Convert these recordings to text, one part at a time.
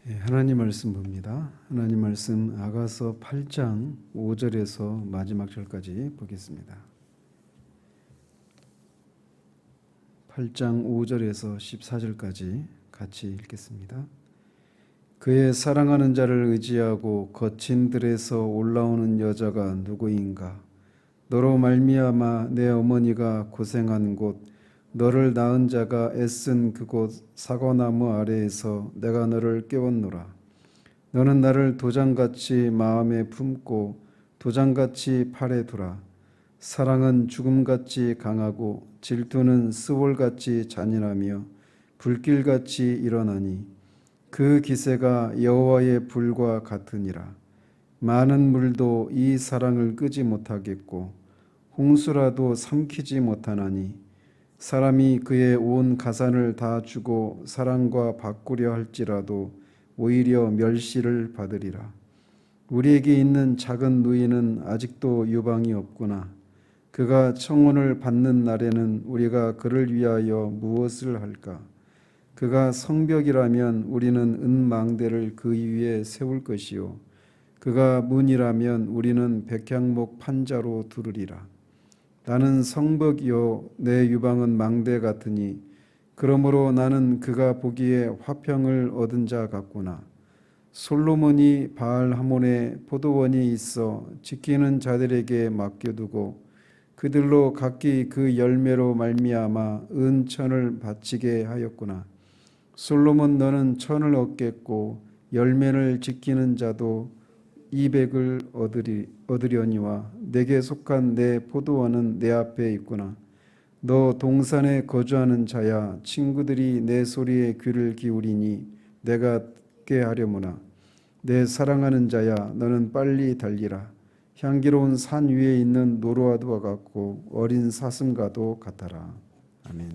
하나님 말씀 봅니다. 하나님 말씀 아가서 8장 5절에서 마지막 절까지 보겠습니다. 8장 5절에서 14절까지 같이 읽겠습니다. 그의 사랑하는 자를 의지하고 거친 들에서 올라오는 여자가 누구인가? 너로 말미암아 내 어머니가 고생한 곳, 너를 낳은 자가 애쓴 그곳 사과나무 아래에서 내가 너를 깨웠노라. 너는 나를 도장같이 마음에 품고 도장같이 팔에 두라. 사랑은 죽음같이 강하고 질투는 스월같이 잔인하며 불길같이 일어나니 그 기세가 여호와의 불과 같으니라. 많은 물도 이 사랑을 끄지 못하겠고 홍수라도 삼키지 못하나니 사람이 그의 온 가산을 다 주고 사랑과 바꾸려 할지라도 오히려 멸시를 받으리라. 우리에게 있는 작은 누이는 아직도 유방이 없구나. 그가 청혼을 받는 날에는 우리가 그를 위하여 무엇을 할까? 그가 성벽이라면 우리는 은망대를 그 위에 세울 것이요 그가 문이라면 우리는 백향목 판자로 두르리라. 나는 성벽이요 내 유방은 망대 같으니 그러므로 나는 그가 보기에 화평을 얻은 자 같구나. 솔로몬이 바알 하몬에 포도원이 있어 지키는 자들에게 맡겨두고 그들로 각기 그 열매로 말미암아 은천을 바치게 하였구나. 솔로몬 너는 천을 얻겠고 열매를 지키는 자도 200을 얻으려니와 내게 속한 내 포도원은 내 앞에 있구나. 너 동산에 거주하는 자야, 친구들이 내 소리에 귀를 기울이니 내가 듣게 하려무나. 내 사랑하는 자야, 너는 빨리 달리라. 향기로운 산 위에 있는 노루와도 같고 어린 사슴과도 같아라. 아멘.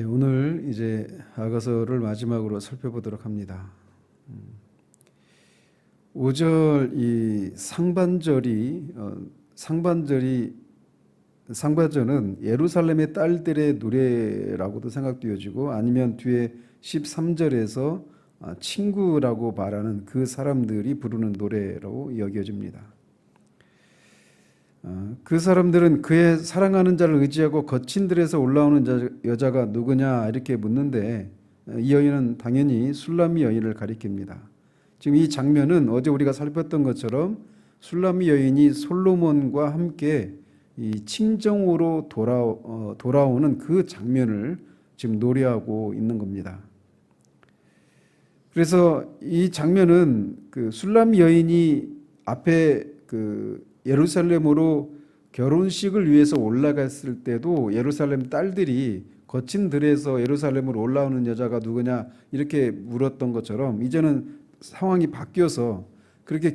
오늘 이제 아가서를 마지막으로 살펴보도록 합니다. 5절 이 상반절은 예루살렘의 딸들의 노래라고도 생각되어지고 아니면 뒤에 13절에서 친구라고 말하는 그 사람들이 부르는 노래로 여겨집니다. 그 사람들은 그의 사랑하는 자를 의지하고 거친 들에서 올라오는 여자가 누구냐 이렇게 묻는데 이 여인은 당연히 술람미 여인을 가리킵니다. 지금 이 장면은 어제 우리가 살폈던 것처럼 술람미 여인이 솔로몬과 함께 이 친정으로 돌아오는 그 장면을 지금 노래하고 있는 겁니다. 그래서 이 장면은 그 술람미 여인이 앞에 그 예루살렘으로 결혼식을 위해서 올라갔을 때도 예루살렘 딸들이 거친 들에서 예루살렘으로 올라오는 여자가 누구냐 이렇게 물었던 것처럼 이제는 상황이 바뀌어서 그렇게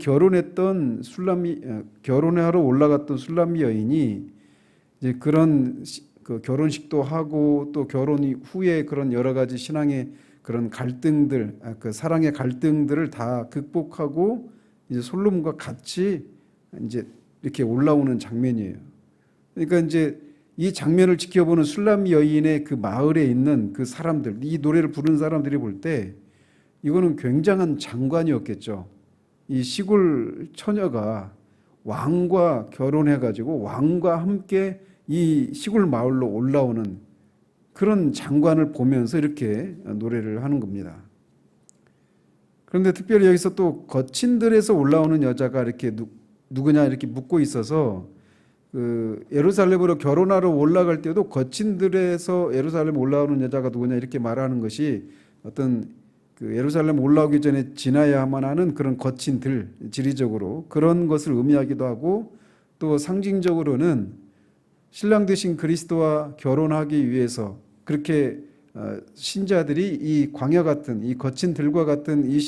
결혼하러 올라갔던 술람미 여인이 이제 그런 그 결혼식도 하고 또 결혼 후에 그런 여러 가지 신앙의 그런 갈등들, 그 사랑의 갈등들을 다 극복하고 이제 솔로몬과 같이 이제 이렇게 올라오는 장면이에요. 그러니까 이제 이 장면을 지켜보는 술람미 여인의 그 마을에 있는 그 사람들, 이 노래를 부르는 사람들이 볼 때 이거는 굉장한 장관이었겠죠. 이 시골 처녀가 왕과 결혼해가지고 왕과 함께 이 시골 마을로 올라오는 그런 장관을 보면서 이렇게 노래를 하는 겁니다. 그런데 특별히 여기서 또 거친 들에서 올라오는 여자가 이렇게 누구냐 이렇게 묻고 있어서 그 예루살렘으로 결혼하러 올라갈 때도 거친 들에서 예루살렘 올라오는 여자가 누구냐 이렇게 말하는 것이 어떤 그 예루살렘 올라오기 전에 지나야만 하는 그런 거친 들, 지리적으로 그런 것을 의미하기도 하고 또 상징적으로는 신랑 되신 그리스도와 결혼하기 위해서 그렇게 신자들이 이 광야 같은 이 거친 들과 같은 이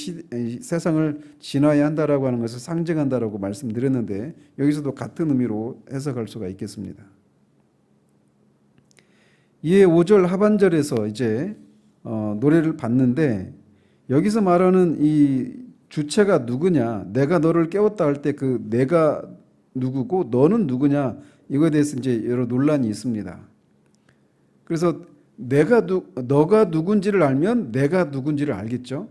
세상을 지나야 한다라고 하는 것을 상징한다라고 말씀드렸는데 여기서도 같은 의미로 해석할 수가 있겠습니다. 이에 5절 하반절에서 이제 노래를 받는데 여기서 말하는 이 주체가 누구냐, 내가 너를 깨웠다 할 때 그 내가 누구고 너는 누구냐 이거에 대해서 이제 여러 논란이 있습니다. 그래서 너가 누군지를 알면 내가 누군지를 알겠죠.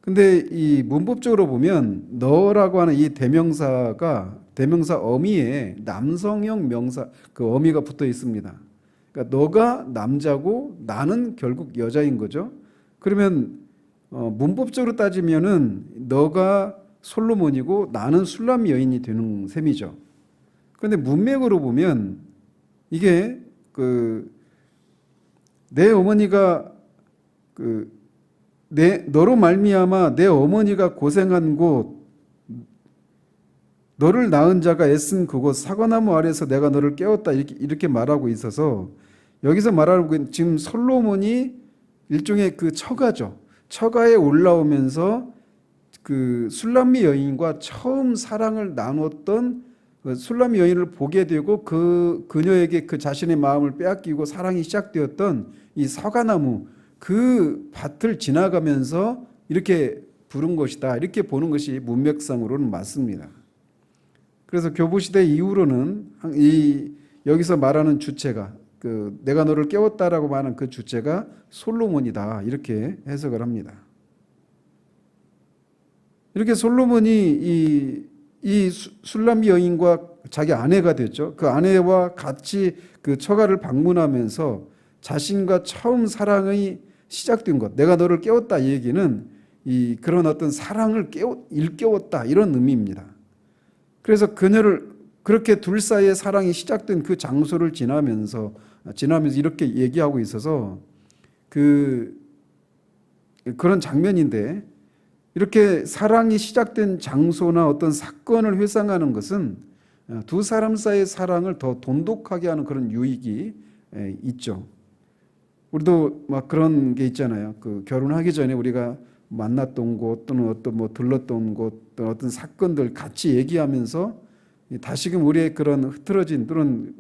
근데 이 문법적으로 보면 너라고 하는 이 대명사가 대명사 어미에 남성형 명사 그 어미가 붙어 있습니다. 그러니까 너가 남자고 나는 결국 여자인 거죠. 그러면 문법적으로 따지면은 너가 솔로몬이고 나는 술람 여인이 되는 셈이죠. 그런데 문맥으로 보면 이게 내 어머니가 너로 말미암아 내 어머니가 고생한 곳 너를 낳은 자가 애쓴 그곳 사과나무 아래서 내가 너를 깨웠다 이렇게 말하고 있어서 여기서 말하는 지금 솔로몬이 일종의 그 처가죠. 처가에 올라오면서 그 술람미 여인과 처음 사랑을 나눴던 그 술람미 여인을 보게 되고 그녀에게 그 자신의 마음을 빼앗기고 사랑이 시작되었던 이 사과나무 그 밭을 지나가면서 이렇게 부른 것이다. 이렇게 보는 것이 문맥상으로는 맞습니다. 그래서 교부시대 이후로는 여기서 말하는 주체가 내가 너를 깨웠다라고 말하는 그 주체가 솔로몬이다. 이렇게 해석을 합니다. 이렇게 솔로몬이 이 술람미 여인과 자기 아내가 됐죠. 그 아내와 같이 그 처가를 방문하면서 자신과 처음 사랑이 시작된 것, 내가 너를 깨웠다 이 얘기는 그런 어떤 사랑을 일깨웠다 이런 의미입니다. 그래서 그녀를 그렇게 둘 사이의 사랑이 시작된 그 장소를 지나면서 이렇게 얘기하고 있어서 그런 장면인데 이렇게 사랑이 시작된 장소나 어떤 사건을 회상하는 것은 두 사람 사이의 사랑을 더 돈독하게 하는 그런 유익이 있죠. 우리도 막 그런 게 있잖아요. 결혼하기 전에 우리가 만났던 곳 또는 어떤 들렀던 곳 또는 어떤 사건들 같이 얘기하면서 다시금 우리의 그런 흐트러진 또는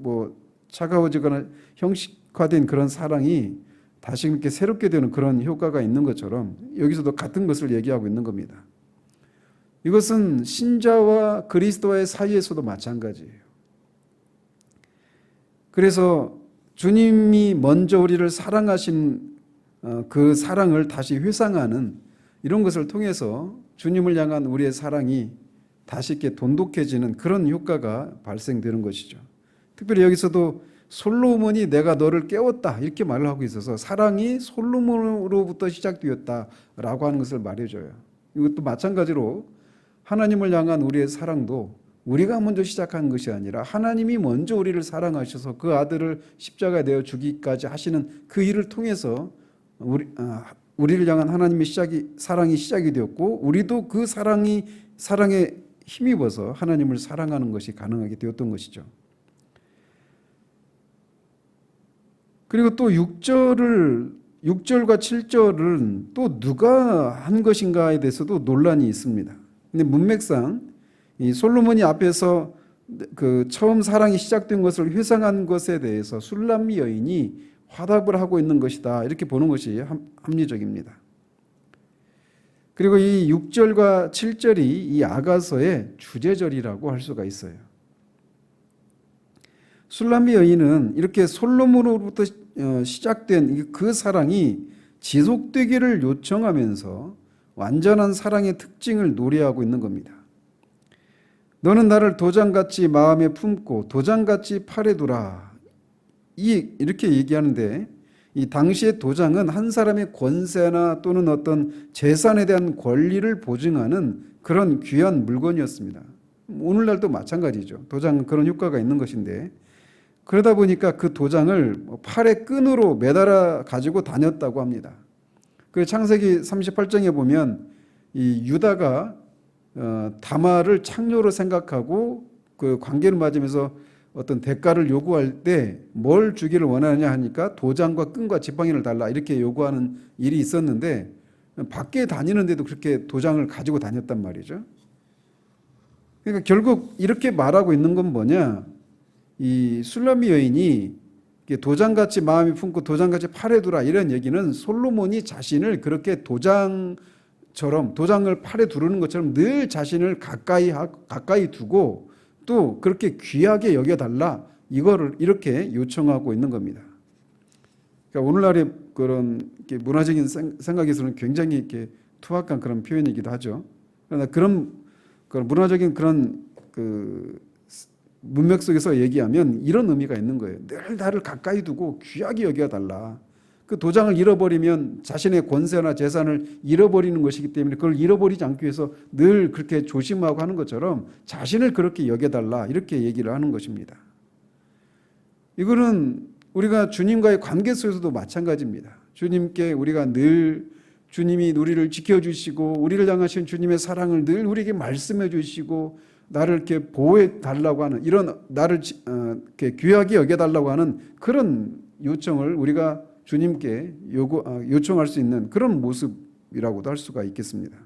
차가워지거나 형식화된 그런 사랑이 다시금 이렇게 새롭게 되는 그런 효과가 있는 것처럼 여기서도 같은 것을 얘기하고 있는 겁니다. 이것은 신자와 그리스도와의 사이에서도 마찬가지예요. 그래서 주님이 먼저 우리를 사랑하신 그 사랑을 다시 회상하는 이런 것을 통해서 주님을 향한 우리의 사랑이 다시 이렇게 돈독해지는 그런 효과가 발생되는 것이죠. 특별히 여기서도 솔로몬이 내가 너를 깨웠다 이렇게 말을 하고 있어서 사랑이 솔로몬으로부터 시작되었다라고 하는 것을 말해줘요. 이것도 마찬가지로 하나님을 향한 우리의 사랑도 우리가 먼저 시작한 것이 아니라 하나님이 먼저 우리를 사랑하셔서 그 아들을 십자가에 내어 주기까지 하시는 그 일을 통해서 우리를 향한 하나님의 사랑이 시작이 되었고 우리도 그 사랑에 힘입어서 하나님을 사랑하는 것이 가능하게 되었던 것이죠. 그리고 또 6절과 7절은 또 누가 한 것인가에 대해서도 논란이 있습니다. 근데 문맥상 이 솔로몬이 앞에서 그 처음 사랑이 시작된 것을 회상한 것에 대해서 술람미 여인이 화답을 하고 있는 것이다. 이렇게 보는 것이 합리적입니다. 그리고 이 6절과 7절이 이 아가서의 주제절이라고 할 수가 있어요. 술람미 여인은 이렇게 솔로몬으로부터 시작된 그 사랑이 지속되기를 요청하면서 완전한 사랑의 특징을 노래하고 있는 겁니다. 너는 나를 도장같이 마음에 품고 도장같이 팔에 두라. 이렇게 얘기하는데 이 당시의 도장은 한 사람의 권세나 또는 어떤 재산에 대한 권리를 보증하는 그런 귀한 물건이었습니다. 오늘날도 마찬가지죠. 도장은 그런 효과가 있는 것인데 그러다 보니까 그 도장을 팔에 끈으로 매달아 가지고 다녔다고 합니다. 그 창세기 38장에 보면 이 유다가 다말을 창녀로 생각하고 그 관계를 맺으면서 어떤 대가를 요구할 때 뭘 주기를 원하느냐 하니까 도장과 끈과 지팡이를 달라 이렇게 요구하는 일이 있었는데 밖에 다니는데도 그렇게 도장을 가지고 다녔단 말이죠. 그러니까 결국 이렇게 말하고 있는 건 뭐냐? 이 술람미 여인이 도장같이 마음이 품고 도장같이 팔에 두라 이런 얘기는 솔로몬이 자신을 그렇게 도장을 팔에 두르는 것처럼 늘 자신을 가까이 두고 또 그렇게 귀하게 여겨달라 이거를 이렇게 요청하고 있는 겁니다. 그러니까 오늘날의 그런 문화적인 생각에서는 굉장히 이렇게 투박한 그런 표현이기도 하죠. 그러나 그런 문화적인 그런 그 문맥 속에서 얘기하면 이런 의미가 있는 거예요. 늘 나를 가까이 두고 귀하게 여겨달라. 그 도장을 잃어버리면 자신의 권세나 재산을 잃어버리는 것이기 때문에 그걸 잃어버리지 않기 위해서 늘 그렇게 조심하고 하는 것처럼 자신을 그렇게 여겨달라 이렇게 얘기를 하는 것입니다. 이거는 우리가 주님과의 관계 속에서도 마찬가지입니다. 주님께 우리가 늘 주님이 우리를 지켜주시고 우리를 향하신 주님의 사랑을 늘 우리에게 말씀해 주시고 나를 이렇게 보호해 달라고 하는 이런 나를 이렇게 귀하게 여겨달라고 하는 그런 요청을 우리가 주님께 요청할 수 있는 그런 모습이라고도 할 수가 있겠습니다.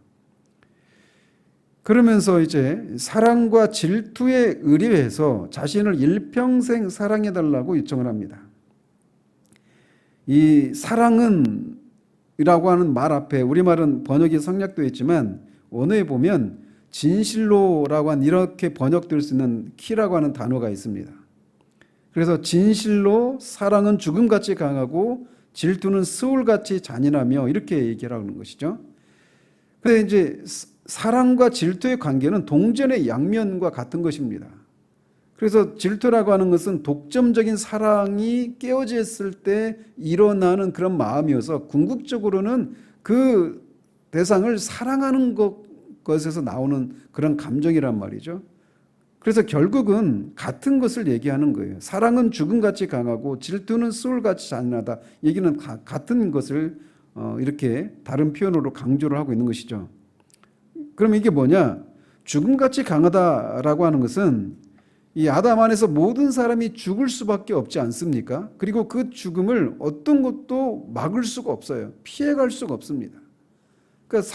그러면서 이제 사랑과 질투에 의뢰해서 자신을 일평생 사랑해 달라고 요청을 합니다. 이 사랑은 이라고 하는 말 앞에 우리말은 번역이 생략되어 있지만 원어에 보면 진실로라고 한 이렇게 번역될 수 있는 키라고 하는 단어가 있습니다. 그래서 진실로 사랑은 죽음같이 강하고 질투는 스올같이 잔인하며 이렇게 얘기를 하는 것이죠. 그런데 이제 사랑과 질투의 관계는 동전의 양면과 같은 것입니다. 그래서 질투라고 하는 것은 독점적인 사랑이 깨어졌을 때 일어나는 그런 마음이어서 궁극적으로는 그 대상을 사랑하는 것에서 나오는 그런 감정이란 말이죠. 그래서 결국은 같은 것을 얘기하는 거예요. 사랑은 죽음같이 강하고 질투는 스올같이 잔인하다. 얘기는 같은 것을 이렇게 다른 표현으로 강조를 하고 있는 것이죠. 그럼 이게 뭐냐? 죽음같이 강하다라고 하는 것은 이 아담 안에서 모든 사람이 죽을 수밖에 없지 않습니까? 그리고 그 죽음을 어떤 것도 막을 수가 없어요. 피해갈 수가 없습니다. 그러니까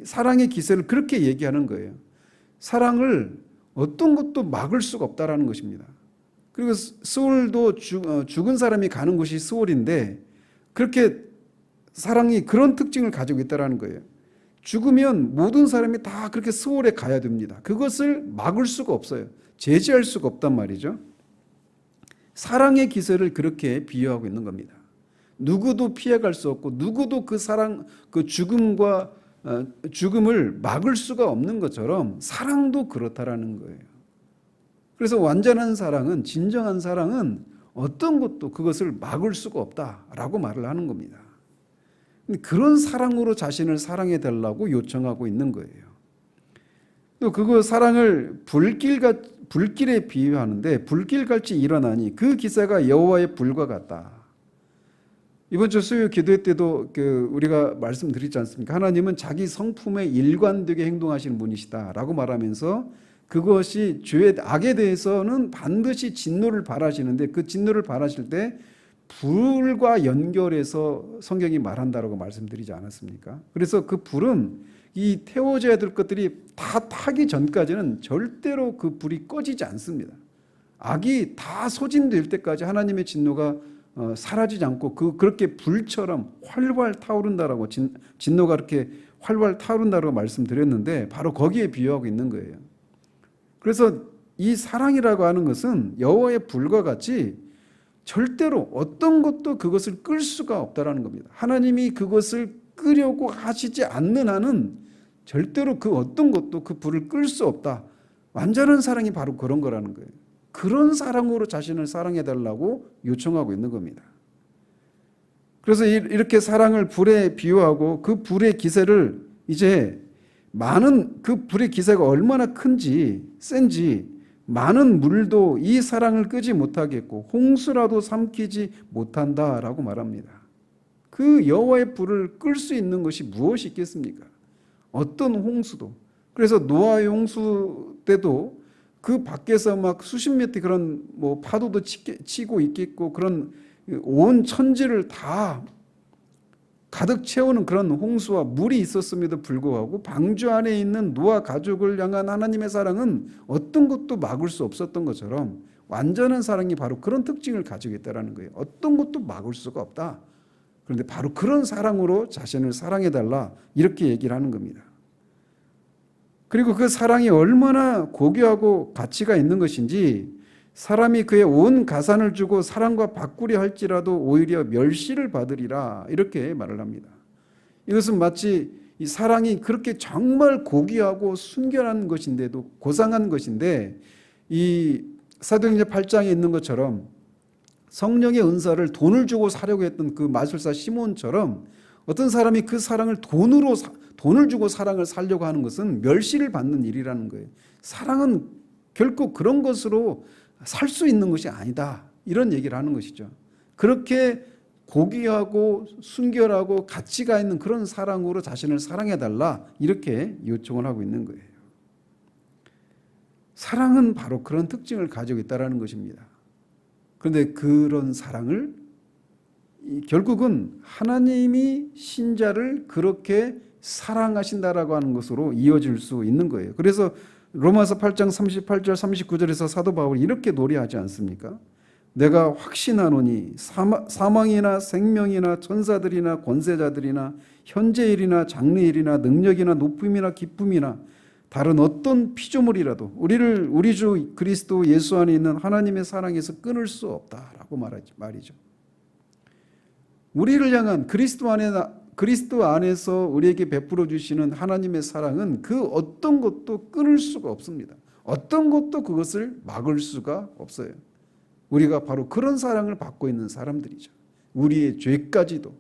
사랑의 기세를 그렇게 얘기하는 거예요. 사랑을 어떤 것도 막을 수가 없다라는 것입니다. 그리고 스올도 죽은 사람이 가는 곳이 스올인데 그렇게 사랑이 그런 특징을 가지고 있다라는 거예요. 죽으면 모든 사람이 다 그렇게 스올에 가야 됩니다. 그것을 막을 수가 없어요. 제지할 수가 없단 말이죠. 사랑의 기세를 그렇게 비유하고 있는 겁니다. 누구도 피해갈 수 없고 누구도 그 죽음을 막을 수가 없는 것처럼 사랑도 그렇다라는 거예요. 그래서 완전한 사랑은 진정한 사랑은 어떤 것도 그것을 막을 수가 없다라고 말을 하는 겁니다. 그런 사랑으로 자신을 사랑해 달라고 요청하고 있는 거예요. 또 그거 사랑을 불길에 비유하는데 불길같이 일어나니 그 기세가 여호와의 불과 같다. 이번 주 수요 기도회 때도 우리가 말씀드리지 않습니까? 하나님은 자기 성품에 일관되게 행동하시는 분이시다라고 말하면서 그것이 악에 대해서는 반드시 진노를 바라시는데 그 진노를 바라실 때 불과 연결해서 성경이 말한다라고 말씀드리지 않았습니까? 그래서 그 불은 이 태워져야 될 것들이 다 타기 전까지는 절대로 그 불이 꺼지지 않습니다. 악이 다 소진될 때까지 하나님의 진노가 사라지지 않고 그렇게 불처럼 활활 타오른다라고 진노가 그렇게 활활 타오른다라고 말씀드렸는데 바로 거기에 비유하고 있는 거예요. 그래서 이 사랑이라고 하는 것은 여호와의 불과 같이 절대로 어떤 것도 그것을 끌 수가 없다라는 겁니다. 하나님이 그것을 끄려고 하시지 않는 한은 절대로 그 어떤 것도 그 불을 끌 수 없다. 완전한 사랑이 바로 그런 거라는 거예요. 그런 사랑으로 자신을 사랑해 달라고 요청하고 있는 겁니다. 그래서 이렇게 사랑을 불에 비유하고 그 불의 기세를 이제 그 불의 기세가 얼마나 큰지 센지 많은 물도 이 사랑을 끄지 못하겠고 홍수라도 삼키지 못한다라고 말합니다. 그 여호와의 불을 끌 수 있는 것이 무엇이 있겠습니까? 어떤 홍수도. 그래서 노아의 홍수 때도 그 밖에서 막 수십 미터 그런 파도도 치고 있겠고 그런 온 천지를 다 가득 채우는 그런 홍수와 물이 있었음에도 불구하고 방주 안에 있는 노아 가족을 향한 하나님의 사랑은 어떤 것도 막을 수 없었던 것처럼 완전한 사랑이 바로 그런 특징을 가지고 있다는 거예요. 어떤 것도 막을 수가 없다. 그런데 바로 그런 사랑으로 자신을 사랑해달라 이렇게 얘기를 하는 겁니다. 그리고 그 사랑이 얼마나 고귀하고 가치가 있는 것인지 사람이 그의 온 가산을 주고 사랑과 바꾸려 할지라도 오히려 멸시를 받으리라 이렇게 말을 합니다. 이것은 마치 이 사랑이 그렇게 정말 고귀하고 순결한 것인데도 고상한 것인데 이 사도행전 8장에 있는 것처럼 성령의 은사를 돈을 주고 사려고 했던 그 마술사 시몬처럼 어떤 사람이 그 사랑을 돈을 주고 사랑을 살려고 하는 것은 멸시를 받는 일이라는 거예요. 사랑은 결코 그런 것으로 살 수 있는 것이 아니다. 이런 얘기를 하는 것이죠. 그렇게 고귀하고 순결하고 가치가 있는 그런 사랑으로 자신을 사랑해달라 이렇게 요청을 하고 있는 거예요. 사랑은 바로 그런 특징을 가지고 있다는 것입니다. 그런데 그런 사랑을 결국은 하나님이 신자를 그렇게 사랑하신다라고 하는 것으로 이어질 수 있는 거예요. 그래서 로마서 8장 38절 39절에서 사도 바울이 이렇게 노래하지 않습니까? 내가 확신하노니 사망이나 생명이나 천사들이나 권세자들이나 현재일이나 장래일이나 능력이나 높음이나 기쁨이나 다른 어떤 피조물이라도 우리 주 그리스도 예수 안에 있는 하나님의 사랑에서 끊을 수 없다라고 말이죠. 우리를 향한 그리스도 안에서 우리에게 베풀어 주시는 하나님의 사랑은 그 어떤 것도 끊을 수가 없습니다. 어떤 것도 그것을 막을 수가 없어요. 우리가 바로 그런 사랑을 받고 있는 사람들이죠. 우리의 죄까지도,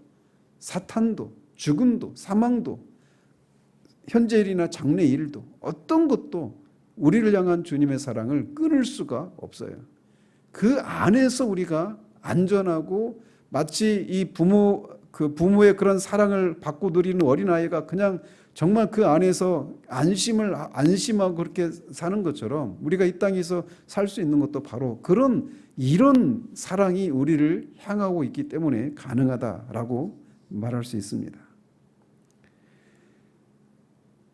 사탄도, 죽음도, 사망도, 현재일이나 장래일도 어떤 것도 우리를 향한 주님의 사랑을 끊을 수가 없어요. 그 안에서 우리가 안전하고 마치 이 부모의 그런 사랑을 받고 누리는 어린아이가 그냥 정말 그 안에서 안심하고 그렇게 사는 것처럼 우리가 이 땅에서 살 수 있는 것도 바로 이런 사랑이 우리를 향하고 있기 때문에 가능하다라고 말할 수 있습니다.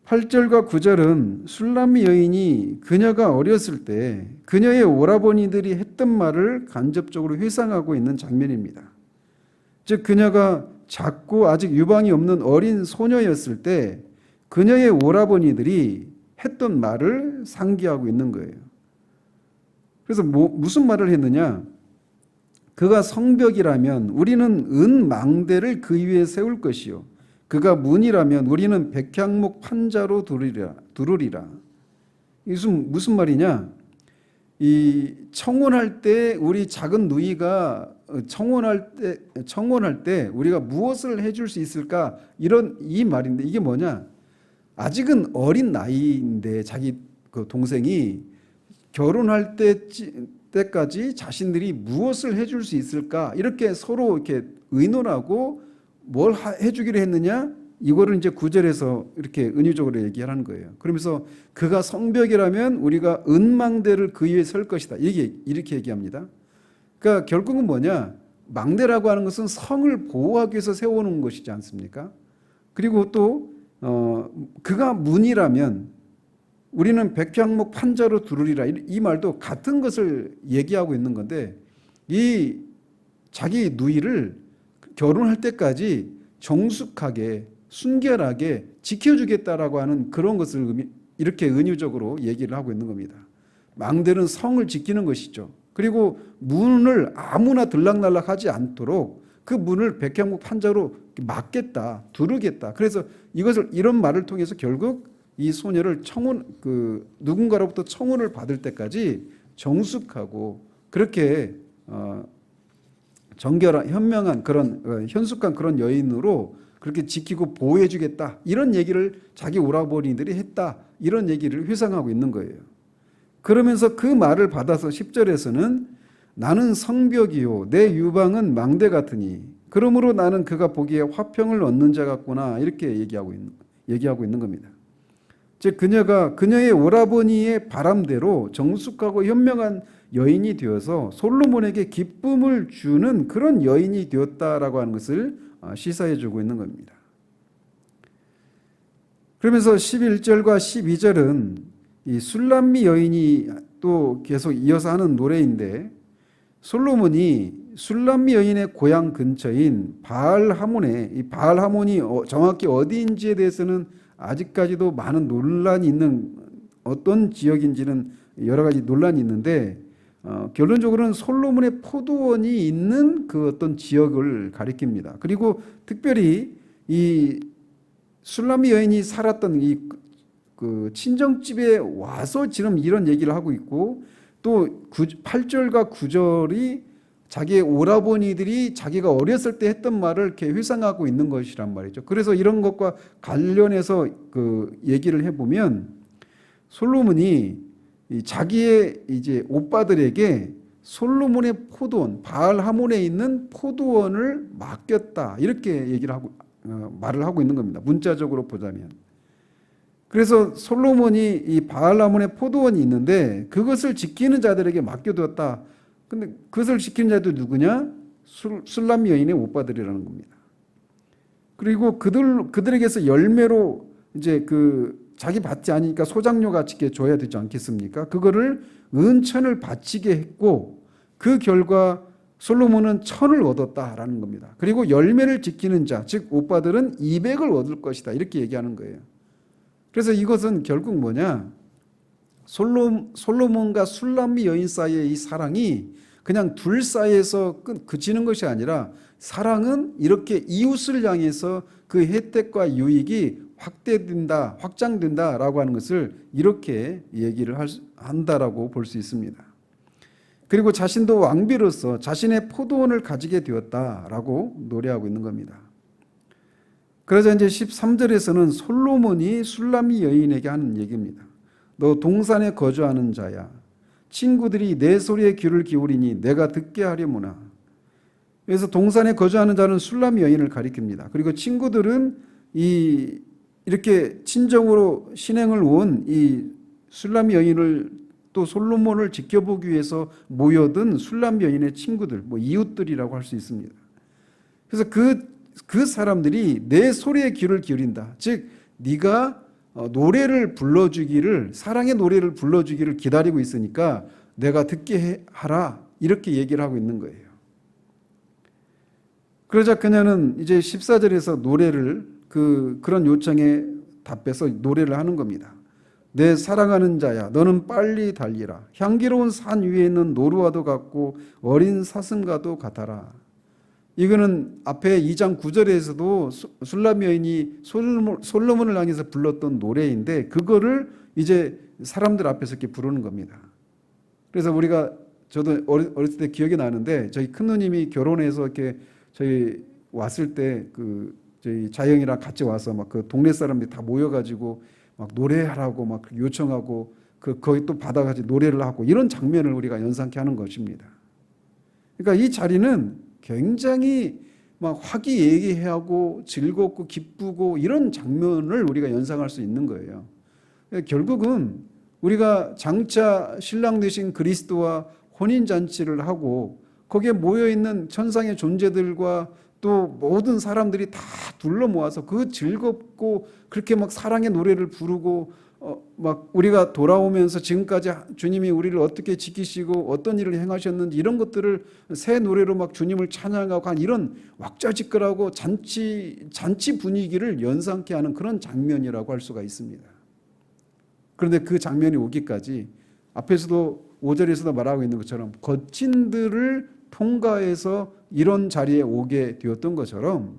8절과 9절은 술람미 여인이 그녀가 어렸을 때 그녀의 오라버니들이 했던 말을 간접적으로 회상하고 있는 장면입니다. 즉 그녀가 작고 아직 유방이 없는 어린 소녀였을 때 그녀의 오라버니들이 했던 말을 상기하고 있는 거예요. 그래서 무슨 말을 했느냐? 그가 성벽이라면 우리는 은 망대를 그 위에 세울 것이요 그가 문이라면 우리는 백향목 판자로 두르리라. 이게 무슨 말이냐? 이 청혼할 때 우리 작은 누이가 청혼할 때 우리가 무엇을 해줄 수 있을까? 이 말인데 이게 뭐냐? 아직은 어린 나이인데 자기 그 동생이 결혼할 때까지 자신들이 무엇을 해줄 수 있을까? 이렇게 서로 이렇게 의논하고 뭘 해주기로 했느냐? 이거를 이제 9절에서 이렇게 은유적으로 얘기하는 거예요. 그러면서 그가 성벽이라면 우리가 은망대를 그 위에 설 것이다. 이렇게 얘기합니다. 그러니까 결국은 뭐냐? 망대라고 하는 것은 성을 보호하기 위해서 세워놓은 것이지 않습니까? 그리고 또 그가 문이라면 우리는 백향목 판자로 두르리라. 이 말도 같은 것을 얘기하고 있는 건데 이 자기 누이를 결혼할 때까지 정숙하게 순결하게 지켜주겠다라고 하는 그런 것을 이렇게 은유적으로 얘기를 하고 있는 겁니다. 망대는 성을 지키는 것이죠. 그리고 문을 아무나 들락날락하지 않도록 그 문을 백향목 판자로 막겠다, 두르겠다. 그래서 이런 말을 통해서 결국 이 소녀를 누군가로부터 청혼을 받을 때까지 정숙하고 그렇게 정결한 현명한 그런 현숙한 그런 여인으로 그렇게 지키고 보호해주겠다. 이런 얘기를 자기 오라버니들이 했다. 이런 얘기를 회상하고 있는 거예요. 그러면서 그 말을 받아서 10절에서는 나는 성벽이요 내 유방은 망대 같으니 그러므로 나는 그가 보기에 화평을 얻는 자 같구나 이렇게 얘기하고 있는 겁니다. 즉 그녀가 그녀의 오라버니의 바람대로 정숙하고 현명한 여인이 되어서 솔로몬에게 기쁨을 주는 그런 여인이 되었다라고 하는 것을 시사해 주고 있는 겁니다. 그러면서 11절과 12절은 이 술람미 여인이 또 계속 이어서 하는 노래인데 솔로몬이 술람미 여인의 고향 근처인 바알하몬이 정확히 어디인지에 대해서는 아직까지도 많은 논란이 있는 어떤 지역인지는 여러 가지 논란이 있는데 결론적으로는 솔로몬의 포도원이 있는 그 어떤 지역을 가리킵니다. 그리고 특별히 이 술람미 여인이 살았던 그 친정집에 와서 지금 이런 얘기를 하고 있고, 또 8절과 9절이 자기의 오라버니들이 자기가 어렸을 때 했던 말을 이렇게 회상하고 있는 것이란 말이죠. 그래서 이런 것과 관련해서 그 얘기를 해보면 솔로몬이 자기의 이제 오빠들에게 솔로몬의 포도원, 바알 하몬에 있는 포도원을 맡겼다, 이렇게 얘기를 하고 말을 하고 있는 겁니다. 문자적으로 보자면. 그래서 솔로몬이 이 바알 하몬의 포도원이 있는데 그것을 지키는 자들에게 맡겨두었다. 근데 그것을 지키는 자도 누구냐? 술람 여인의 오빠들이라는 겁니다. 그리고 그들에게서 열매로 이제 그 자기 받지 않으니까 소장료 같이 줘야 되지 않겠습니까? 그거를 은천을 바치게 했고, 그 결과 솔로몬은 천을 얻었다라는 겁니다. 그리고 열매를 지키는 자, 즉 오빠들은 200을 얻을 것이다, 이렇게 얘기하는 거예요. 그래서 이것은 결국 뭐냐? 솔로몬과 술람미 여인 사이의 이 사랑이 그냥 둘 사이에서 그치는 것이 아니라, 사랑은 이렇게 이웃을 향해서 그 혜택과 유익이 확장된다라고 하는 것을 이렇게 얘기를 한다라고 볼 수 있습니다. 그리고 자신도 왕비로서 자신의 포도원을 가지게 되었다라고 노래하고 있는 겁니다. 그러자 이제 13절에서는 솔로몬이 술람미 여인에게 하는 얘기입니다. 너 동산에 거주하는 자야. 친구들이 내 소리에 귀를 기울이니 내가 듣게 하려무나. 그래서 동산에 거주하는 자는 술람미 여인을 가리킵니다. 그리고 친구들은 이렇게 친정으로 신행을 온 이 술람미 여인을, 또 솔로몬을 지켜보기 위해서 모여든 술람미 여인의 친구들, 이웃들이라고 할 수 있습니다. 그래서 그 사람들이 내 소리에 귀를 기울인다. 즉 네가 노래를 불러주기를, 사랑의 노래를 불러주기를 기다리고 있으니까 내가 듣게 하라, 이렇게 얘기를 하고 있는 거예요. 그러자 그녀는 이제 14절에서 노래를 그런 요청에 답해서 노래를 하는 겁니다. 내 사랑하는 자야, 너는 빨리 달리라. 향기로운 산 위에 있는 노루와도 같고 어린 사슴과도 같아라. 이거는 앞에 2장 9절에서도 술람 여인이 솔로몬을 향해서 불렀던 노래인데, 그거를 이제 사람들 앞에서 이렇게 부르는 겁니다. 그래서 저도 어렸을 때 기억이 나는데, 저희 큰 누님이 결혼해서 이렇게 저희 왔을 때 저희 자영이랑 같이 와서 막 그 동네 사람들이 다 모여가지고 막 노래하라고 막 요청하고 거기 또 받아가지고 노래를 하고, 이런 장면을 우리가 연상케 하는 것입니다. 그러니까 이 자리는 굉장히 막 화기애애하고 즐겁고 기쁘고 이런 장면을 우리가 연상할 수 있는 거예요. 결국은 우리가 장차 신랑 되신 그리스도와 혼인잔치를 하고 거기에 모여있는 천상의 존재들과 또 모든 사람들이 다 둘러 모아서 그 즐겁고 그렇게 막 사랑의 노래를 부르고 막 우리가 돌아오면서 지금까지 주님이 우리를 어떻게 지키시고 어떤 일을 행하셨는지 이런 것들을 새 노래로 막 주님을 찬양하고 한 이런 왁자지껄하고 잔치 분위기를 연상케 하는 그런 장면이라고 할 수가 있습니다. 그런데 그 장면이 오기까지 앞에서도 5절에서도 말하고 있는 것처럼 거친들을 통과해서 이런 자리에 오게 되었던 것처럼,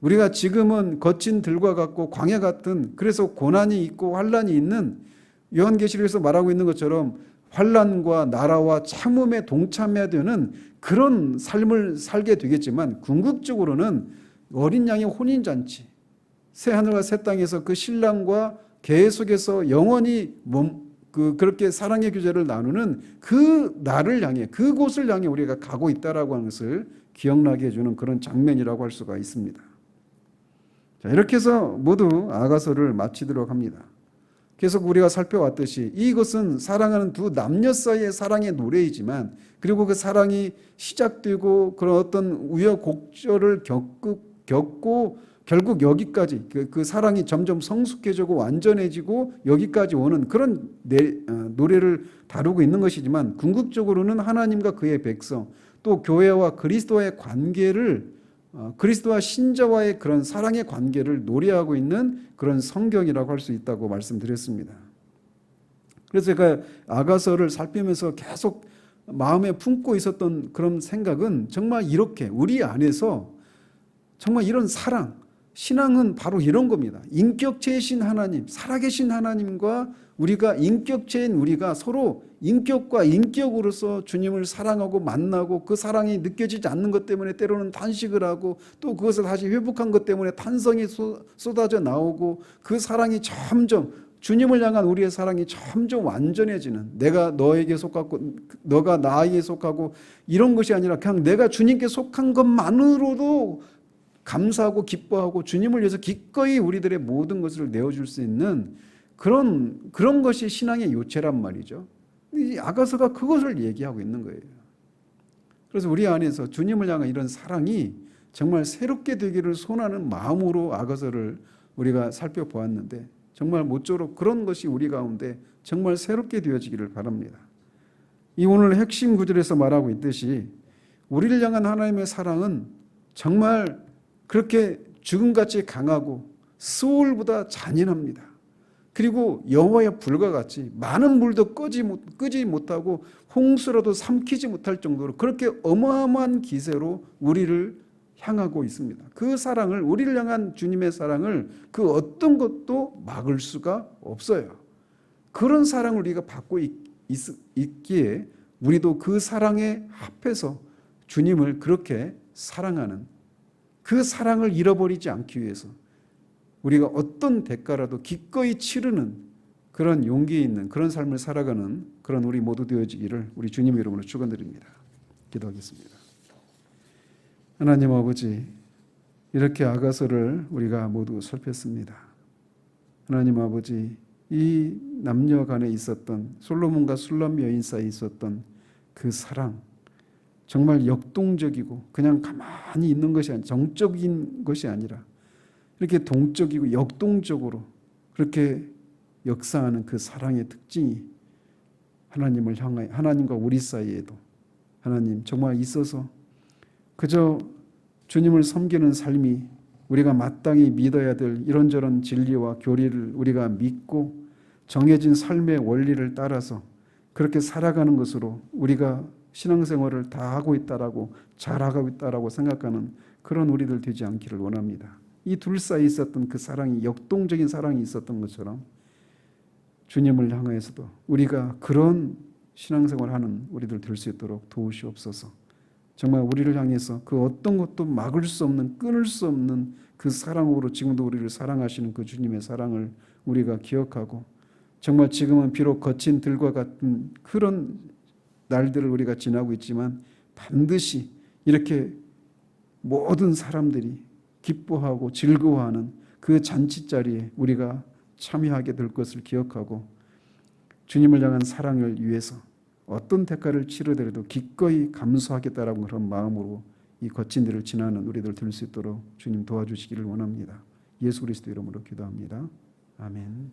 우리가 지금은 거친 들과 같고 광야 같은, 그래서 고난이 있고 환란이 있는, 요한계시록에서 말하고 있는 것처럼 환란과 나라와 참음에 동참해야 되는 그런 삶을 살게 되겠지만, 궁극적으로는 어린 양의 혼인잔치, 새 하늘과 새 땅에서 그 신랑과 계속해서 영원히 그렇게 사랑의 교제를 나누는 그 날을 향해, 그곳을 향해 우리가 가고 있다라고 하는 것을 기억나게 해주는 그런 장면이라고 할 수가 있습니다. 자, 이렇게 해서 모두 아가서를 마치도록 합니다. 계속 우리가 살펴왔듯이 이것은 사랑하는 두 남녀 사이의 사랑의 노래이지만, 그리고 그 사랑이 시작되고 그런 어떤 우여곡절을 겪고 결국 여기까지 그 사랑이 점점 성숙해지고 완전해지고 여기까지 오는 그런 노래를 다루고 있는 것이지만, 궁극적으로는 하나님과 그의 백성, 또 교회와 그리스도와의 관계를, 그리스도와 신자와의 그런 사랑의 관계를 노래하고 있는 그런 성경이라고 할 수 있다고 말씀드렸습니다. 그래서 제가 아가서를 살피면서 계속 마음에 품고 있었던 그런 생각은 정말 이렇게 우리 안에서 정말 이런 사랑, 신앙은 바로 이런 겁니다. 인격체이신 하나님, 살아계신 하나님과 우리가 인격체인 우리가 서로 인격과 인격으로서 주님을 사랑하고 만나고 그 사랑이 느껴지지 않는 것 때문에 때로는 단식을 하고 또 그것을 다시 회복한 것 때문에 탄성이 쏟아져 나오고 그 사랑이 점점 주님을 향한 우리의 사랑이 점점 완전해지는, 내가 너에게 속하고 너가 나에게 속하고 이런 것이 아니라 그냥 내가 주님께 속한 것만으로도 감사하고 기뻐하고 주님을 위해서 기꺼이 우리들의 모든 것을 내어줄 수 있는 그런 것이 신앙의 요체란 말이죠. 이 아가서가 그것을 얘기하고 있는 거예요. 그래서 우리 안에서 주님을 향한 이런 사랑이 정말 새롭게 되기를 소원하는 마음으로 아가서를 우리가 살펴보았는데 정말 모쪼록 그런 것이 우리 가운데 정말 새롭게 되어지기를 바랍니다. 이 오늘 핵심 구절에서 말하고 있듯이 우리를 향한 하나님의 사랑은 정말 그렇게 죽음같이 강하고 스올보다 잔인합니다. 그리고 여호와의 불과 같이 많은 물도 끄지 못하고 홍수라도 삼키지 못할 정도로 그렇게 어마어마한 기세로 우리를 향하고 있습니다. 그 사랑을, 우리를 향한 주님의 사랑을 그 어떤 것도 막을 수가 없어요. 그런 사랑을 우리가 받고 있기에 우리도 그 사랑에 합해서 주님을 그렇게 사랑하는, 그 사랑을 잃어버리지 않기 위해서 우리가 어떤 대가라도 기꺼이 치르는 그런 용기 있는 그런 삶을 살아가는 그런 우리 모두 되어지기를 우리 주님의 이름으로 축원드립니다. 기도하겠습니다. 하나님 아버지, 이렇게 아가서를 우리가 모두 살폈습니다. 하나님 아버지, 이 남녀 간에 있었던, 솔로몬과 술람 여인 사이에 있었던 그 사랑, 정말 역동적이고 그냥 가만히 있는 것이 아니라, 정적인 것이 아니라 이렇게 동적이고 역동적으로 그렇게 역사하는 그 사랑의 특징이 하나님을 향하여, 하나님과 우리 사이에도 하나님 정말 있어서 그저 주님을 섬기는 삶이 우리가 마땅히 믿어야 될 이런저런 진리와 교리를 우리가 믿고 정해진 삶의 원리를 따라서 그렇게 살아가는 것으로 우리가 신앙생활을 다 하고 있다라고, 잘하고 있다라고 생각하는 그런 우리들 되지 않기를 원합니다. 이 둘 사이에 있었던 그 사랑이 역동적인 사랑이 있었던 것처럼 주님을 향해서도 우리가 그런 신앙생활하는 우리들 될 수 있도록 도우시옵소서. 정말 우리를 향해서 그 어떤 것도 막을 수 없는, 끊을 수 없는 그 사랑으로 지금도 우리를 사랑하시는 그 주님의 사랑을 우리가 기억하고, 정말 지금은 비록 거친 들과 같은 그런 날들을 우리가 지나고 있지만 반드시 이렇게 모든 사람들이 기뻐하고 즐거워하는 그 잔치자리에 우리가 참여하게 될 것을 기억하고 주님을 향한 사랑을 위해서 어떤 대가를 치르더라도 기꺼이 감수하겠다라는 그런 마음으로 이 거친 데를 지나는 우리들 될 수 있도록 주님 도와주시기를 원합니다. 예수 그리스도 이름으로 기도합니다. 아멘.